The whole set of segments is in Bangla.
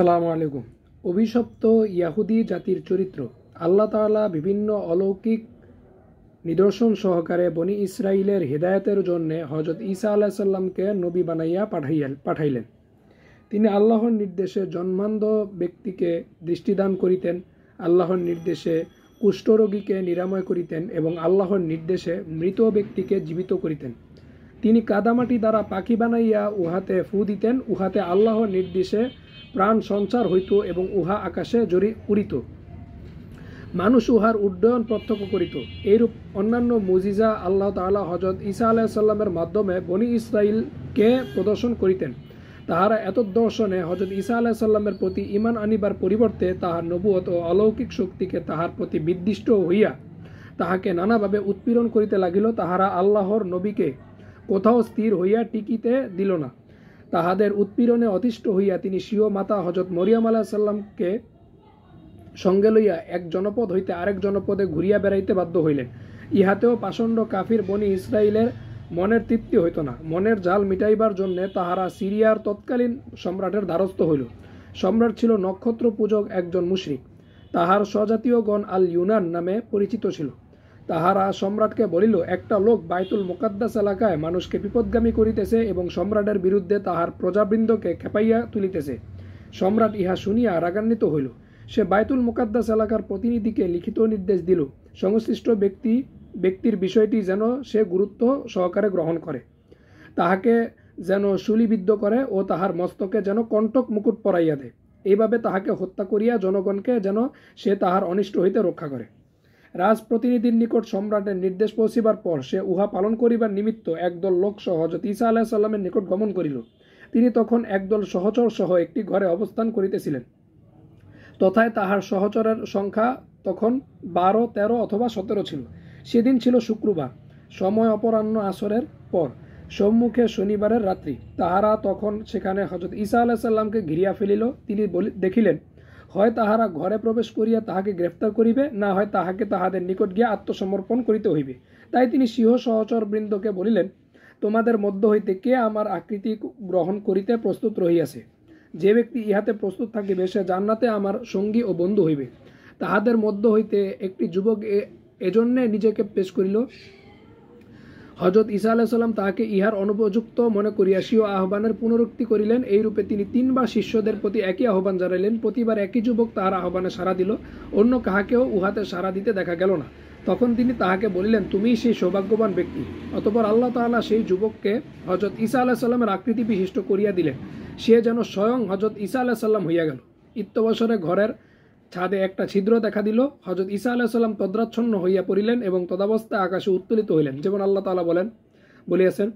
আসসালামু আলাইকুম। অভিশপ্ত ইয়াহুদি জাতির চরিত্র। আল্লাহ তাআলা বিভিন্ন অলৌকিক নিদর্শন সহকারে বনি ইসরাইলের হিদায়াতের জন্য হযরত ঈসা আলাইহিস সালামকে নবী বানাইয়া পাঠাইলেন। তিনি আল্লাহর নির্দেশে জন্মান্ধ ব্যক্তিকে দৃষ্টিদান করিতেন, আল্লাহর নির্দেশে কুষ্ঠরোগীকে নিরাময় করিতেন এবং আল্লাহর নির্দেশে মৃত ব্যক্তিকে জীবিত করিতেন। তিনি কাদামাটি দ্বারা পাখি বানাইয়া উহাতে ফু দিতেন, উহাতে আল্লাহর নির্দেশে প্রাণ সঞ্চার হইত এবং উহা আকাশে উড়িত, মানুষ উহার উড্ডয়ন প্রত্যক্ষ করিত। এইরূপ অন্যান্য মুজিজা আল্লাহ তাআলা হযরত ঈসা আলাইহিস সালামের মাধ্যমে বনি ইসরাইলকে প্রদর্শন করিতেন। তাহারা এতদ্দর্শনে হযরত ঈসা আলাইহিস সালামের প্রতি ঈমান আনিবার পরিবর্তে তাহার নবুয়ত ও অলৌকিক শক্তিকে তাহার প্রতি বিদ্বিষ্ট হইয়া তাহাকে নানাভাবে উৎপীড়ন করিতে লাগিল। তাহারা আল্লাহর নবীকে কোথাও স্থির হইয়া টিকিতে দিল না। তাহাদের উৎপীড়নে অতিষ্ঠ হইয়া তিনি স্বীয় মাতা হযরত মরিয়ম আলাইহিস সালামকে সঙ্গে লইয়া এক জনপদ হইতে আরেক জনপদে ঘুরিয়া বেড়াইতে বাধ্য হইলেন। ইহাতেও পাষণ্ড কাফির বনি ইসরাইলের মনের তৃপ্তি হইত না। মনের জাল মিটাইবার জন্য তাহারা সিরিয়ার তৎকালীন সম্রাটের দ্বারস্থ হইল। সম্রাট ছিল নক্ষত্র পূজক একজন মুশরিক। তাহার স্বজাতীয়গণ আল ইউনান নামে পরিচিত ছিল। তাহারা সম্রাটকে বলিল, একটা লোক বাইতুল মুকাদ্দাস এলাকায় মানুষকে বিপদগামী করিতেছে এবং সম্রাটের বিরুদ্ধে তাহার প্রজাবৃন্দকে খেপাইয়া তুলিতেছে। সম্রাট ইহা শুনিয়া রাগান্বিত হইল। সে বাইতুল মুকাদ্দাস এলাকার প্রতিনিধিকে লিখিত নির্দেশ দিল, সংশ্লিষ্ট ব্যক্তির বিষয়টি যেন সে গুরুত্ব সহকারে গ্রহণ করে, তাহাকে যেন শুলিবিদ্ধ করে ও তাহার মস্তকে যেন কণ্টক মুকুট পরাইয়া দেয়। এইভাবে তাহাকে হত্যা করিয়া জনগণকে যেন সে তাহার অনিষ্ট হইতে রক্ষা করে। রাজপ্রতিনিধির নিকট সম্রাটের নির্দেশ পৌঁছিবার পর সে উহা পালন করিবার নিমিত্ত একদল লোক সহ হযরত ঈসা আলাইহিস সালামের নিকট গমন করিল। তিনি তখন একদল সহচর সহ একটি ঘরে অবস্থান করিতেছিলেন। তথায় তাহার সহচরের সংখ্যা তখন 12, 13 অথবা 17 ছিল। সেদিন ছিল শুক্রবার, সময় অপরাহ্ন আসরের পর, সম্মুখে শনিবারের রাত্রি। তাহারা তখন সেখানে হযরত ঈসা আলাইহিস সালামকে ঘিরিয়া ফেলিল। তিনি দেখিলেন, হয় তাহারা ঘরে প্রবেশ করিয়া তাহাকে গ্রেফতার করিবে, না হয় তাহাকে তাহাদের নিকট গিয়া আত্মসমর্পণ করিতে হইবে। তাই তিনি সিংহ সহচর বৃন্দকে বলিলেন, তোমাদের মধ্য হইতে কে আমার আকৃতি গ্রহণ করিতে প্রস্তুত রহিয়াছে? যে ব্যক্তি ইহাতে প্রস্তুত থাকিবে সে জান্নাতে আমার সঙ্গী ও বন্ধু হইবে। তাহাদের মধ্য হইতে একটি যুবক এজন্যে নিজেকে পেশ করিল। হযরত ঈসা আলাইহিস সালাম তাহাকে ইহার অনুপযুক্ত মনে করিয়া স্বীয় আহ্বানের পুনরুক্তি করিলেন। এইরূপে তিনি 3 বার শিষ্যদের প্রতি একই আহ্বান জানাইলেন। প্রতিবার একই যুবক তাহার আহ্বানে সাড়া দিল, অন্য কাহাকেও উহাতে সাড়া দিতে দেখা গেল না। তখন তিনি তাহাকে বলিলেন, তুমিই সেই সৌভাগ্যবান ব্যক্তি। অতঃপর আল্লাহ তাআলা সেই যুবককে হযরত ঈসা আলাইহিস সালামের আকৃতি বিশিষ্ট করিয়া দিলেন। সে যেন স্বয়ং হযরত ঈসা আলাইহিস সালাম হইয়া গেল। ইত্যবসরে ঘরের ছাদে একটা ছিদ্র দেখা দিল। হযরত ঈসা আলাইহিস সালাম তদ্রাচ্ছন্ন হইয়া পড়িলেন এবং তদাবস্থায় আকাশে উত্তোলিত হইলেন। যেমন আল্লাহ তাআলা বলিয়াছেন,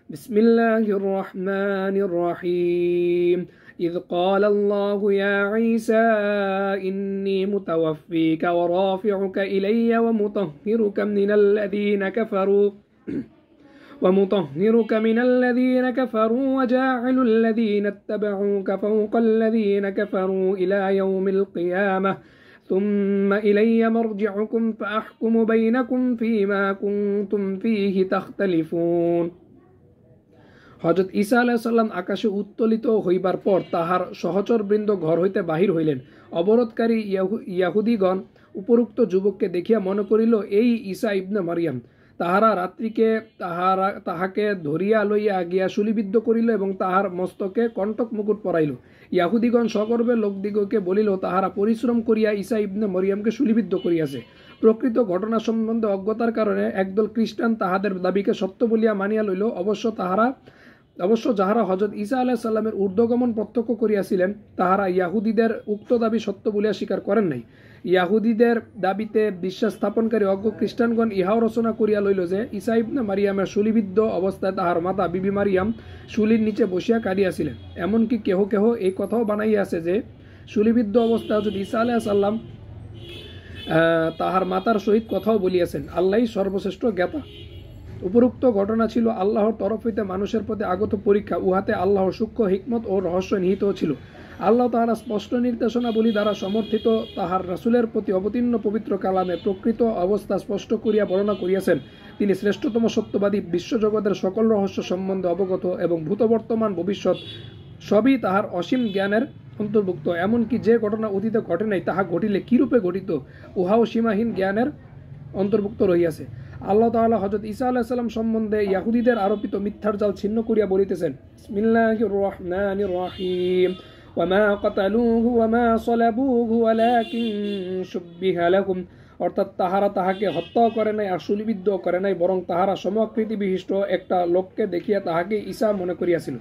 বিসমিল্লাহির রহমানির রহিম, إذ قال الله يا عيسى إني متوفيك ورافعك إلي ومطهرك من الذين كفروا وجاعل الذين اتبعوك فوق الذين كفروا إلى يوم القيامة ثم إلي مرجعكم فأحكم بينكم فيما كنتم فيه تختلفون। হযরত ঈসা আলাইহিস সালাম আকাশে উত্তোলিত হইবার পর তাহার সহচর বৃন্দ ঘর হইতে বাহির হইলেন। অবরোধকারী ইয়াহুদীগণ উপরোক্ত যুবককে দেখিয়া মনে করিল, এই ঈসা ইবনে মারিয়াম। তাহারা রাত্রিকে তাহাকে ধরিয়া লইয়া গিয়া শুলিবিদ্ধ করিল এবং তাহার মস্তকে কণ্টক মুকুট পরাইল। ইয়াহুদীগণ সগর্বে লোকদিগকে বলিল, তাহারা পরিশ্রম করিয়া ঈসা ইবনে মরিয়মকে শুলিবিদ্ধ করিয়াছে। প্রকৃত ঘটনা সম্বন্ধে অজ্ঞতার কারণে একদল খ্রিস্টান তাহাদের দাবিকে সত্য বলিয়া মানিয়া লইল। অবশ্য যাহারা হযরত ঈসা আলাইহিস সালামের ঊর্ধ্বগমন প্রত্যক্ষ করিয়াছিলেন তাহারা ইয়াহুদীদের উক্ত দাবি সত্য বলিয়া স্বীকার করেন নাই। ইয়াহুদীদের দাবিতে বিশ্বাস স্থাপনকারী অজ্ঞ খ্রিস্টানগণ ইহাও রচনা করিয়া লইল যে ঈসা ইবনে মারিয়ামের শুলিবিদ্ধ অবস্থায় তাহার মাতা বিবি মারিয়াম শুলির নিচে বসিয়া কাঁদিয়াছিলেন। এমনকি কেহ কেহ এই কথাও বানাইয়াছে যে শুলিবিদ্ধ অবস্থায় হযরত ঈসা আলাইহিস সালাম তাহার মাতার সহিত কথাও বলিয়াছেন। আল্লাহই সর্বশ্রেষ্ঠ জ্ঞাতা। উপরোক্ত ঘটনা ছিল আল্লাহর তরফ হইতে মানুষের প্রতি আগত পরীক্ষা। উহাতে আল্লাহর সূক্ষ্ম হিকমত ও রহস্য নিহিত ছিল। আল্লাহ তাআলা স্পষ্ট নির্দেশনাবলী দ্বারা সমর্থিত তাহার রাসূলের প্রতি অবতীর্ণ পবিত্র কালামে প্রকৃত অবস্থা স্পষ্ট করিয়া বর্ণনা করিয়াছেন। তিনি শ্রেষ্ঠতম সত্যবাদী, বিশ্বজগতের সকল রহস্য সম্বন্ধে অবগত এবং ভূত বর্তমান ভবিষ্যৎ সবই তাহার অসীম জ্ঞানের অন্তর্ভুক্ত, এমনকি যে ঘটনা অতীতে ঘটে নাই তাহা ঘটিলে কিরূপে ঘটিত উহাও সীমাহীন জ্ঞানের অন্তর্ভুক্ত রহিয়াছে। আল্লাহ তাআলা হযরত ঈসা আলাইহিস সালাম সম্বন্ধে ইয়াহুদীদের আরোপিত মিথ্যার জাল ছিন্ন করিয়া বলিতেছেন, বিসমিল্লাহির রহমানির রহিম, ওয়ামা কাতালুহু ওয়ামা সালাবুহু ওয়ালাকিন শুব্বিহা লাহুম, অর্থাৎ তাহারা তাহাকে হত্যাও করে নাই আর শূলবিদ্ধ করে নাই, বরং তাহারা সমাকৃতি বিশিষ্ট একটা লোককে দেখিয়া তাহাকে ঈসা মনে করিয়াছিল।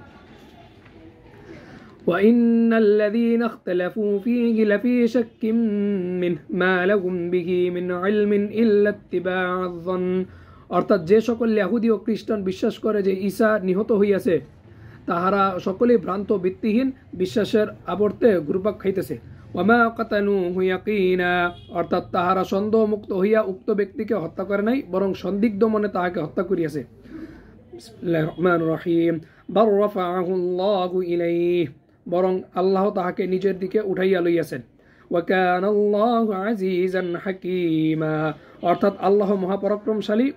وَإِنَّ الَّذِينَ اخْتَلَفُوا فِيهِ لَفِي شَكٍّ مِّنْهُ مَا لَهُمْ بِهِ مِنْ عِلْمٍ إِلَّا اتِّبَاعَ الظَّنِّ, অর্থাৎ যে সকল ইহুদি ও খ্রিস্টান বিশ্বাস করে যে ঈসা নিহত হইয়াছে, তাহারা সকলেই ভ্রান্ত ভিত্তিহীন বিশ্বাসের আবর্তে ঘুরপাক খাইতেছে। ওয়ামা কাতালুহু ইয়াকিনা, অর্থাৎ তাহারা সন্দেহমুক্ত হইয়া উক্ত ব্যক্তিকে হত্যা করে নাই, বরং সন্দিগ্ধ মনে তাহাকে হত্যা করিয়াছে। বিসমিল্লাহির রহমানির রহিম, বাল রাফাআহু আল্লাহু ইলাইহি, বরং আল্লাহ তাহাকে নিজের দিকে উঠাইয়া লইয়াছেন। ওয়া কানা আল্লাহু আজিজান হাকীমা, অর্থাৎ আল্লাহ মহাপরাক্রমশালী,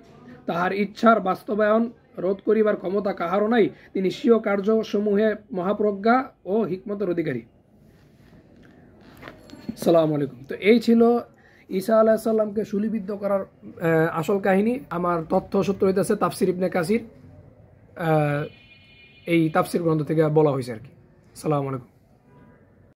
তাহার ইচ্ছার বাস্তবায়ন রোধ করিবার ক্ষমতা কাহারও নাই, তিনি স্বীয় কার্যসমূহে মহাপ্রজ্ঞা ও হিকমতের অধিকারী। আসসালামু আলাইকুম। তো এই ছিল ঈসা আলাইহিস সালামকে শূলবিদ্ধ করার আসল কাহিনী। আমার তথ্য সূত্র হইতেছে তাফসির ইবনে কাসির, এই তাফসির গ্রন্থ থেকে বলা হয়েছে আর কি। আসসালামু আলাইকুম।